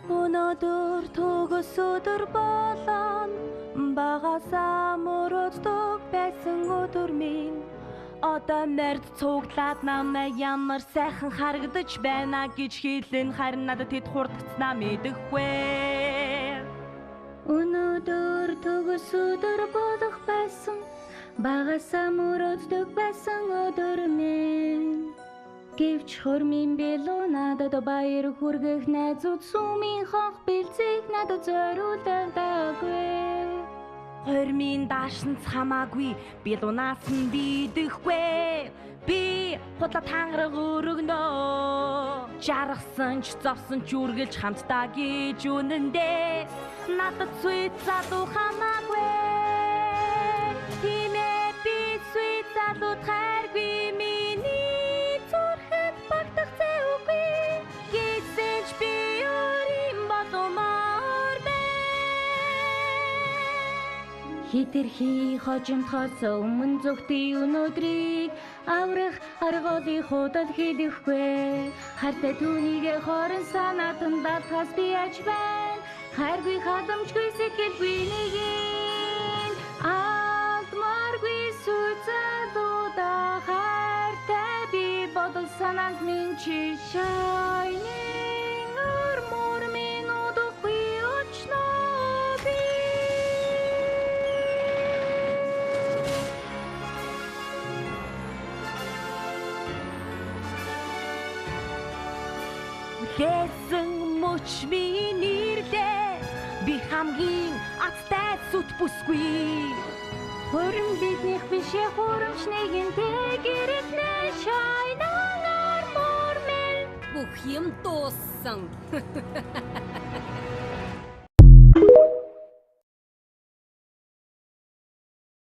Өнөөдөр төгс өдөр болон багасаа мөрөддөг байсан өдөр минь одоо морд цуглаад намайг ямар сайхан харагдаж байна гэж хэлэн харин надад тэд хурдцнаа мэдэхгүй. Өнөөдөр төгс өдөр болох байсан багасаа мөрөддөг байсан өдөр минь гэвч хормын бэлүү надад баяр хүргэх найзууд сумын хонх бэлзийг надад зориулдаггүй. Хормын даашинц хамаагүй бэлуунаас нь бидэхгүй. Би худлаа тангараг өргөнө. Жаргасан ч зовсон ч үргэлж хамтдаа гэж үнэндээ надад сүйт залуу хамаагүй. Тимээ би сүйт залуу хайргүй миний зүрхэд багтах зэвгүй. Гисэж би өрийн бодомоор хитерхий хожимтхоос өмнө зүгтий өнөөдрийг аврах аргуулын худал хэлэхгүй. Хартай түүнийг хорон санаат нь даатгаас би аж байна. Хайргүй хадамжгүй сэтгэлгүй нэгийг алдмааргүй сүцэлуда хайртай би бодол санаанд минь чи shining armor минь удахгүй очноо би. Хэсэн мөч минийрлээ би хамгийн аттай сүт бүсгүй. Хөрөн биднийх бишээ хурамч нэгэнтэй гэрэтнэ shining armor минь Бүх юм дууссан.